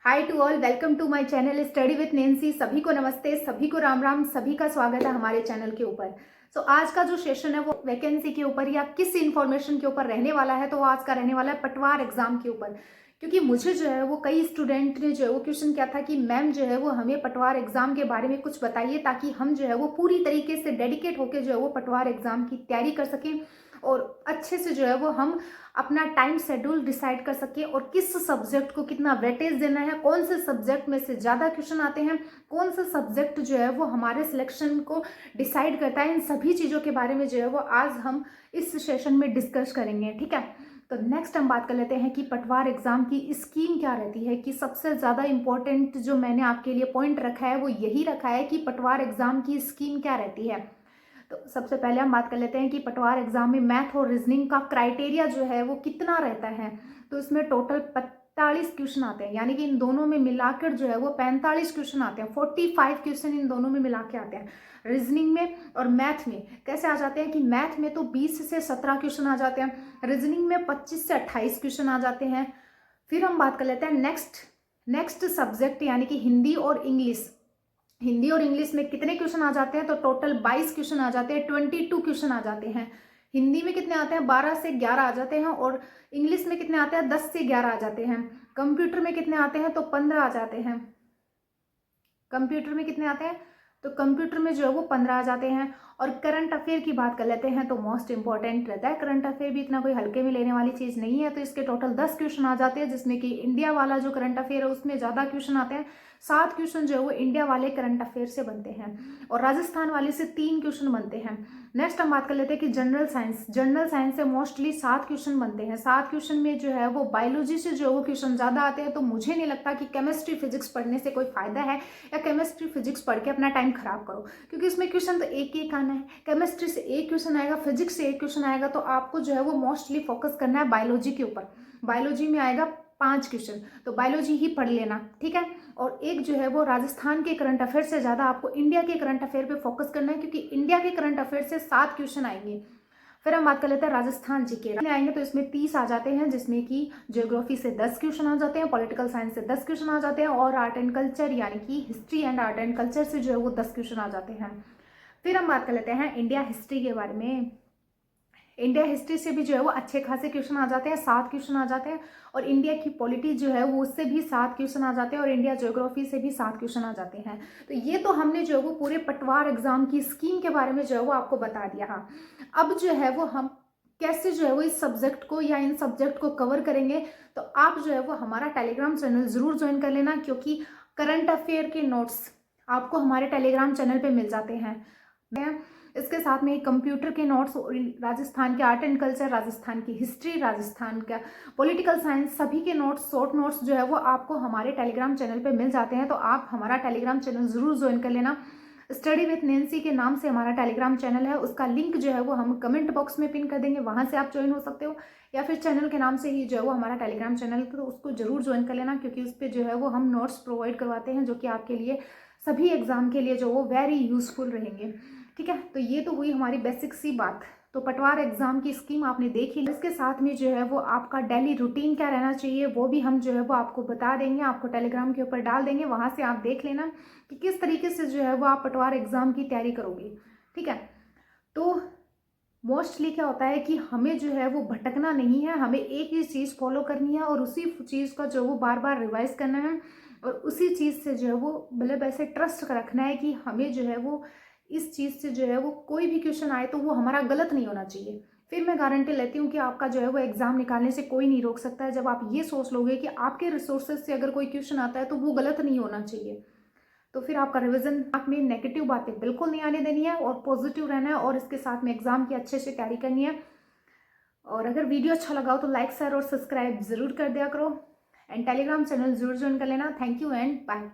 Hi to all, welcome to my channel study with Nancy. सभी को नमस्ते, सभी को राम राम, सभी का स्वागत है हमारे चैनल के ऊपर। आज का जो सेशन है वो वैकेंसी के ऊपर या किस इन्फॉर्मेशन के ऊपर रहने वाला है, तो वो आज का रहने वाला है पटवार एग्जाम के ऊपर। क्योंकि मुझे जो है वो कई स्टूडेंट ने जो है वो क्वेश्चन किया था कि मैम जो है वो हमें पटवार एग्जाम के बारे में कुछ बताइए, ताकि हम जो है वो पूरी तरीके से डेडिकेट होकर जो है वो पटवार एग्जाम की तैयारी कर सकें और अच्छे से जो है वो हम अपना टाइम शेड्यूल डिसाइड कर सके और किस सब्जेक्ट को कितना वेटेज देना है, कौन से सब्जेक्ट में से ज़्यादा क्वेश्चन आते हैं, कौन सा सब्जेक्ट जो है वो हमारे सिलेक्शन को डिसाइड करता है। इन सभी चीज़ों के बारे में जो है वो आज हम इस सेशन में डिस्कस करेंगे। ठीक है, तो नेक्स्ट हम बात कर लेते हैं कि पटवार एग्जाम की स्कीम क्या रहती है। कि सबसे ज़्यादा इंपॉर्टेंट जो मैंने आपके लिए पॉइंट रखा है वो यही रखा है कि पटवार एग्जाम की स्कीम क्या रहती है। तो सबसे पहले हम बात कर लेते हैं कि पटवार एग्जाम में मैथ और रीजनिंग का क्राइटेरिया जो है वो कितना रहता है। तो इसमें टोटल 45 क्वेश्चन आते हैं, यानी कि इन दोनों में मिलाकर जो है वो 45 क्वेश्चन आते हैं। 45 क्वेश्चन इन दोनों में मिला के आते हैं। रीजनिंग में और मैथ में कैसे आ जाते हैं कि मैथ में तो 20 से 17 क्वेश्चन आ जाते हैं, रीजनिंग में 25 से 28 क्वेश्चन आ जाते हैं। फिर हम बात कर लेते हैं नेक्स्ट सब्जेक्ट यानी कि हिंदी और इंग्लिश। हिंदी और इंग्लिश में कितने क्वेश्चन आ जाते हैं, तो टोटल 22 क्वेश्चन आ जाते हैं, 22 क्वेश्चन आ जाते हैं। हिंदी में कितने आते हैं, 12 से 11 आ जाते हैं, और इंग्लिश में कितने आते हैं, 10 से 11 आ जाते हैं। कंप्यूटर में कितने आते हैं, तो 15 आ जाते हैं। कंप्यूटर में कितने आते हैं, तो कंप्यूटर में जो है वो 15 आ जाते हैं। और करंट अफेयर की बात कर लेते हैं तो मोस्ट इंपॉर्टेंट रहता है। करंट अफेयर भी इतना कोई हल्के में लेने वाली चीज़ नहीं है, तो इसके टोटल 10 क्वेश्चन आ जाते हैं, जिसमें कि इंडिया वाला जो करंट अफेयर है उसमें ज़्यादा क्वेश्चन आते हैं। 7 क्वेश्चन जो है वो इंडिया वाले करंट अफेयर से बनते हैं और राजस्थान वाले से 3 क्वेश्चन बनते हैं। नेक्स्ट हम बात कर लेते हैं कि जनरल साइंस से मोस्टली 7 क्वेश्चन बनते हैं। 7 क्वेश्चन में जो है वो बायोलॉजी से जो वो क्वेश्चन ज़्यादा आते हैं। तो मुझे नहीं लगता कि केमिस्ट्री फिजिक्स पढ़ने से कोई फायदा है, या केमिस्ट्री फिजिक्स पढ़ के अपना टाइम खराब करो, क्योंकि इसमें क्वेश्चन तो एक एक आना है। केमिस्ट्री से एक क्वेश्चन आएगा, फिजिक्स से एक क्वेश्चन आएगा, तो आपको जो है वो मोस्टली फोकस करना है बायोलॉजी के ऊपर। बायोलॉजी में आएगा 5 क्वेश्चन, तो बायोलॉजी ही पढ़ लेना। ठीक है, और एक जो है वो राजस्थान के करंट अफेयर से ज़्यादा आपको इंडिया के करंट अफेयर पे फोकस करना है, क्योंकि इंडिया के करंट अफेयर से 7 क्वेश्चन आएंगे। फिर हम बात कर लेते हैं राजस्थान जीके आएंगे, तो इसमें 30 आ जाते हैं, जिसमें कि ज्योग्राफी से 10 क्वेश्चन आ जाते हैं, पॉलिटिकल साइंस से 10 क्वेश्चन आ जाते हैं, और आर्ट एंड कल्चर यानी कि history and art and culture से जो है वो 10 क्वेश्चन आ जाते हैं। फिर हम बात कर लेते हैं इंडिया हिस्ट्री के बारे में। इंडिया हिस्ट्री से भी जो है वो अच्छे खासे क्वेश्चन आ जाते हैं, 7 क्वेश्चन आ जाते हैं। और इंडिया की पॉलिटी जो है वो उससे भी 7 क्वेश्चन आ जाते हैं, और इंडिया ज्योग्राफी से भी 7 क्वेश्चन आ जाते हैं। तो ये तो हमने जो है वो पूरे पटवार एग्जाम की स्कीम के बारे में जो है वो आपको बता दिया। हाँ, अब जो है वो हम कैसे जो है वो इस सब्जेक्ट को या इन सब्जेक्ट को कवर करेंगे, तो आप जो है वो हमारा टेलीग्राम चैनल जरूर ज्वाइन कर लेना, क्योंकि करंट अफेयर के नोट्स आपको हमारे टेलीग्राम चैनल पे मिल जाते हैं। इसके साथ में कंप्यूटर के नोट्स, राजस्थान के आर्ट एंड कल्चर, राजस्थान की हिस्ट्री, राजस्थान का पॉलिटिकल साइंस, सभी के नोट्स, शॉर्ट नोट्स जो है वो आपको हमारे टेलीग्राम चैनल पे मिल जाते हैं। तो आप हमारा टेलीग्राम चैनल जरूर ज्वाइन कर लेना। स्टडी विथ नैंसी के नाम से हमारा टेलीग्राम चैनल है, उसका लिंक जो है वो हम कमेंट बॉक्स में पिन कर देंगे, वहां से आप ज्वाइन हो सकते हो, या फिर चैनल के नाम से ही जो है वो हमारा टेलीग्राम चैनल, तो उसको जरूर ज्वाइन कर लेना, क्योंकि उस पर जो है वो हम नोट्स प्रोवाइड करवाते हैं, जो कि आपके लिए सभी एग्जाम के लिए जो वो वेरी यूजफुल रहेंगे। ठीक है, तो ये तो हुई हमारी बेसिक सी बात। तो पटवार एग्जाम की स्कीम आपने देखी। इसके साथ में जो है वो आपका डेली रूटीन क्या रहना चाहिए वो भी हम जो है वो आपको बता देंगे, आपको टेलीग्राम के ऊपर डाल देंगे, वहां से आप देख लेना कि किस तरीके से जो है वो आप पटवार एग्जाम की तैयारी करोगे। ठीक है, तो मोस्टली क्या होता है कि हमें जो है वो भटकना नहीं है, हमें एक ही चीज़ फॉलो करनी है, और उसी चीज़ का जो वो बार बार रिवाइज करना है, और उसी चीज़ से जो है वो मतलब ऐसे ट्रस्ट रखना है कि हमें जो है वो इस चीज़ से जो है वो कोई भी क्वेश्चन आए तो वो हमारा गलत नहीं होना चाहिए। फिर मैं गारंटी लेती हूँ कि आपका जो है वो एग्जाम निकालने से कोई नहीं रोक सकता है, जब आप ये सोच लोगे कि आपके रिसोर्सेज से अगर कोई क्वेश्चन आता है तो वो गलत नहीं होना चाहिए। तो फिर आपका रिवीजन में नेगेटिव बातें बिल्कुल नहीं आने देनी है, और पॉजिटिव रहना है, और इसके साथ में एग्जाम की अच्छे से तैयारी करनी है। और अगर वीडियो अच्छा लगा हो तो लाइक शेयर और सब्सक्राइब जरूर कर दिया करो, एंड टेलीग्राम चैनल जरूर ज्वाइन कर लेना। Thank you and bye.